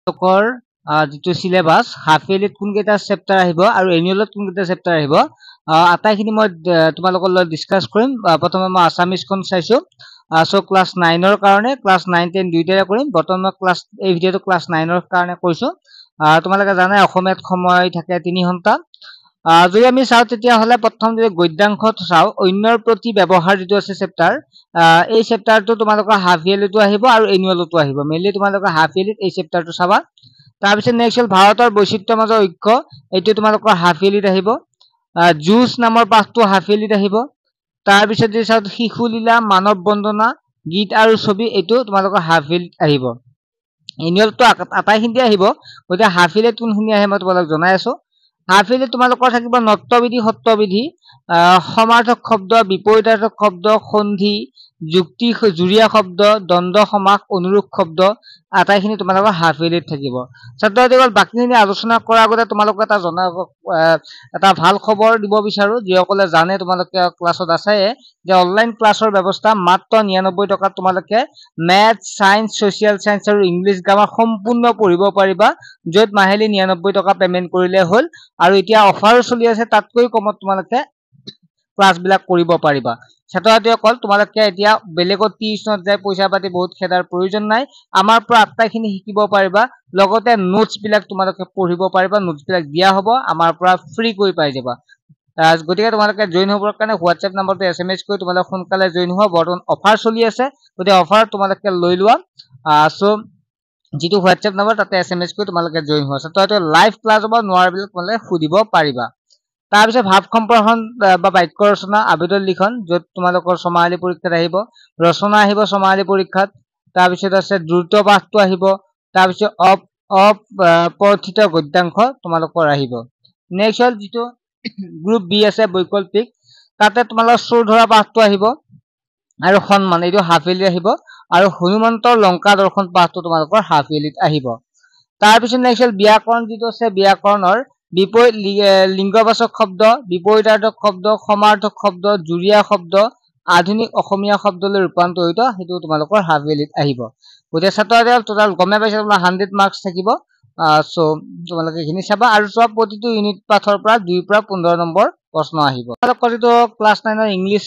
কৰ যেটো syllabus half yearly কোন কেইটা চেপ্টাৰ আহিব আৰু এনুৱেলত কোন কেইটা চেপ্টাৰ আহিব আটাইখিনি মই তোমালোকৰ লগত ডিসকাস কৰিম প্ৰথমে মই আসামিজখন চাইছো সো ক্লাস 9 ৰ কাৰণে ক্লাস 9 10 দুইটাৰে কৰিম বৰ্তমান ক্লাস এই ভিডিওটো ক্লাস 9 ৰ কাৰণে কৰিছো তোমালোকে জানাই অসমীয়াত সময় থাকে 3 ঘণ্টা যদি আমি চাও তেতিয়া হলে প্ৰথম যদি গদ্যাংশত চাও অন্যৰ প্ৰতি ব্যৱহাৰ যেটো আছে চেপ্টাৰ এই চেপ্টাৰটো তোমালোকৰ হাফ ইয়াৰলিটো আহিব আৰু এনুৱেলটো আহিব মেইনলি তোমালোকৰ হাফ ইয়াৰলিত এই চেপ্টাৰটো চাবা তাৰ পিছত নেক্সট হল ভাৰতৰ বৈচিত্ৰ্যৰ মাজৰ ঐক্য এইটো তোমালোকৰ হাফ ইয়াৰলিত আহিব জুস নামৰ পাঠটো হাফ ইয়াৰলিত আহিব তাৰ পিছত যদি চাও শিশুলীলা মানৱ বন্দনা গীত আৰু ছবি এইটো তোমালোকৰ হাফ ইয়াৰলিত আহিব এনুৱেলটো আটাইখিনি আহিব গতিকে হাফ ইয়াৰলিত কোনখিনি আহে মই তোমালোকক জনাই আছো হাফ ইয়াৰলিত তোমালোকৰ থাকিব নত্যবিধি সত্যবিধি সমাৰ্থক শব্দ বিপৰীতাৰ্থক শব্দ সন্ধি যুক্তি জুৰিয়া শব্দ দ্বন্দ্ব সমাস অনুৰূপ শব্দ আটাইখিনি তোমালোকৰ হাফ ইয়াৰলিত থাকিব ছাত্ৰছাত্ৰীসকল বাকিখিনি আলোচনা কৰাৰ আগতে তোমালোকক এটা ভাল খবৰ দিব বিচাৰো যিসকলে জানে তোমালোকে ক্লাছত আছে যে অনলাইন ক্লাছৰ ব্যৱস্থা মাত্ৰ 99 টকাত তোমালোকে ম্যাথ সায়েন্স সোশ্যাল সায়েন্স আৰু ইংলিশ গ্ৰামাৰ সম্পূৰ্ণ পঢ়িব পাৰিবা যত মাহেলি 99 টকা পেমেন্ট কৰিলে হল আৰু এতিয়া অফাৰ চলি আছে তাতকৈ কমত তোমালোকে ক্লাস বিলাক কৰিব পাৰিবা ছাত্ৰছাত্ৰীসকল তোমালোকে এতিয়া বেলেগত টিউচনত যায় পইচা পাতি বহুত খেদাৰ প্ৰয়োজন নাই আমাৰ পৰা আটাইখিনি শিকিব পাৰিবা লগতে নোটছ বিলাক তোমালোকে পঢ়িব পাৰিবা নোটছ বিলাক দিয়া হ'ব আমাৰ পৰা ফ্ৰী কৰি পাই যাবা গতিকে তোমালোকে জয়েন হ'বৰ কাৰণে হোৱাটসএপ নম্বৰটো এসএমএস কৰি তোমালোকে সোনকালে জয়েন হোৱা বৰ্তমান অফাৰ চলি আছে গতিকে অফাৰ তোমালোকে লৈ লোৱা সো যেটো হোৱাটসএপ নম্বৰ তাতে এসএমএস কৰি তোমালোকে জয়েন হোৱা ছাত্ৰছাত্ৰী লাইভ ক্লাছ হ'ব নোৱাৰবিলাক তোমালোকে সুধিব পাৰিবা তাৰ পিছত ভাব সম্প্ৰসাৰণ বা বাক্য ৰচনা আবেদন লিখন যত তোমালোকৰ সমাহালি পৰীক্ষাত আহিব ৰচনা আহিব সমাহালি পৰীক্ষাত তাৰ পিছত আছে দ্ৰুত পাঠটো আহিব তাৰ পিছত অপঠিত গদ্যাংশ তোমালোকৰ আহিব নেক্সট হল যেটো গ্ৰুপ বি আছে বৈকল্পিক তাতে তোমালোকৰ সুৰ ধৰা পাঠটো আহিব আৰু সন্মান এইটো হাফ ইয়াৰলি আহিব আৰু হনুমন্তৰ লংকা দৰ্শন পাঠটো তোমালোকৰ হাফ ইয়াৰলিত আহিব তাৰ পিছত নেক্সট হল ব্যাকৰণ যেটো আছে ব্যাকৰণৰ বিপৰীত লিংগবাচক শব্দ বিপৰীতাৰ্থক শব্দ সমাৰ্থক শব্দ জুৰিয়া শব্দ আধুনিক অসমীয়া শব্দলৈ ৰূপান্তৰিত হেতু তোমালোকৰ হাফ ইয়াৰলিত আহিব গতিকে ছাত্ৰছাত্ৰীসকল টোটাল গমে পাইছে তোমাৰ 100 মাৰ্কস থাকিব সো তোমালোকে এখিনি চাবা আৰু সব প্ৰতিটো ইউনিট পাঠৰ পৰা 2 পৰা 15 নম্বৰ প্ৰশ্ন আহিব তোমালোকৰ যেটো ক্লাস 9 ৰ ইংলিশ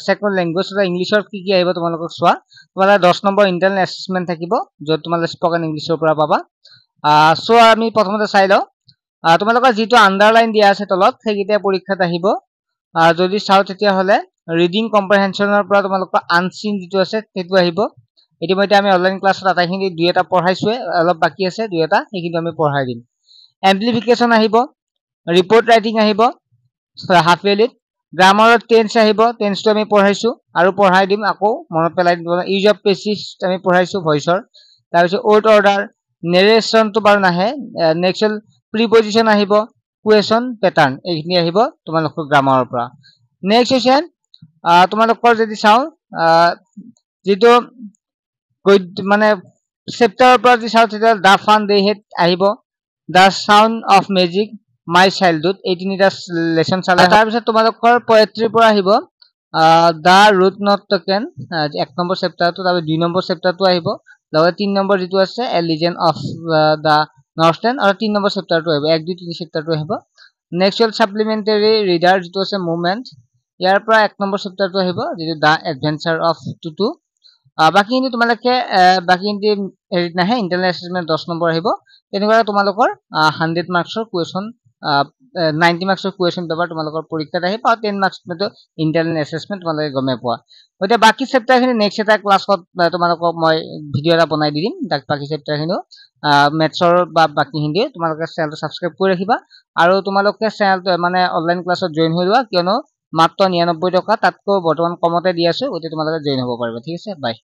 সেকেন্ড ল্যাঙ্গুৱেজ বা ইংলিশৰ কি আহিব তোমালোকক চোৱা তোমালোকৰ 10 নম্বৰ ইন্টাৰনেল অ্যাসেসমেন্ট থাকিব যত তোমালোকে স্পোকেন ইংলিশৰ পৰা পাবা সো আমি প্ৰথমতে চাই লও তোমালোকৰ যেটো আন্ডাৰলাইন দিয়া আছে তলত সেইকিটা পৰীক্ষাত আহিব যদি চাও তেতিয়া হলে ৰিডিং কম্প্ৰিহেনশনৰ পৰা তোমালোকৰ আনসিন যেটো আছে সেইটো আহিব ইতিমধ্যে আমি অনলাইন ক্লাছত আটাইখিনি দুই এটা পঢ়াইছো অলপ বাকি আছে দুই এটা এইখিনি আমি পঢ়াই দিম এমপ্লিফিকেশন আহিব ৰিপোৰ্ট ৰাইটিং আহিব হাফ ইয়াৰলিত গ্ৰামাৰৰ টেন্স আহিব টেন্সটো আমি পঢ়াইছো আৰু পঢ়াই দিম আকৌ মনত পেলাই দিম ইউজ অফ পেছিভ আমি পঢ়াইছো ভয়েসৰ তাৰ পিছত ওয়াৰ্ড অৰ্ডাৰ নেৰেশনটো বাৰু নাহে নেক্সট হল প্ৰিপজিশন আহিব কুৱেশন প্যাটাৰ্ন এইখিনি আহিব তোমালোকৰ গ্ৰামাৰৰ পৰা নেক্সট হৈছে তোমালোকৰ যদি চাও যেটো মানে চেপ্টাৰৰ পৰা যদি চাও তেতিয়া দা ফান দে হেড আহিব the sound of magic my childhood এই তিনিটা লেসন চালা তাৰ পিছত তোমালোকৰ পোয়েট্ৰি পৰা আহিব দা ৰুট নট টেকেন 1 নম্বৰ চেপ্টাৰটো তাৰ 2 নম্বৰ চেপ্টাৰটো আহিব লগতে 3 নম্বৰ যেটো আছে এ লিজেন্ড অফ দা নৰ্থেন আৰু 3 নম্বৰ চেপ্টাৰটো আহিব 1 2 3 চেপ্টাৰটো আহিব নেক্সট হল সাপ্লিমেন্টাৰী ৰিডাৰ যেটো আছে মুভমেন্ট ইয়াৰ পৰা 1 নম্বৰ চেপ্টাৰটো আহিব যেটো দা এডভেঞ্চাৰ অফ টুটু বাকিখিনি তোমালোকে বাকিখিনি হেৰিত নাহে ইন্টাৰনেল অ্যাসেসমেন্ট 10 নম্বৰ আহিব তেনেকুৱা তোমালোকৰ 100 মাৰ্কসৰ কুৱেশন 90 মাৰ্কসৰ কুৱেশন পেপাৰ তোমালোকৰ পৰীক্ষাত আহিব আৰু 10 মাৰ্কস মেটো ইন্টাৰনেল অ্যাসেসমেন্ট তোমালোকে গমে পোৱা গতে বাকি চেপ্টাৰখিনি নেক্সট এটা ক্লাছত তোমালোকক মই ভিডিও এটা বনাই দি দিম বাকি চেপ্টাৰখিনি মেথছৰ বা বাকিখিনি তোমালোকে চেনেলটো সাবস্ক্ৰাইব কৰি ৰাখিবা আৰু তোমালোকে চেনেলটো মানে অনলাইন ক্লাছত জয়েন হৈ লোৱা কিয়নো মাত্ৰ 99 টকা তাতকৈ বৰ্তমান কমতে দি আছো গতে তোমালোকে জয়েন হ'ব পাৰিবা ঠিক আছে বাই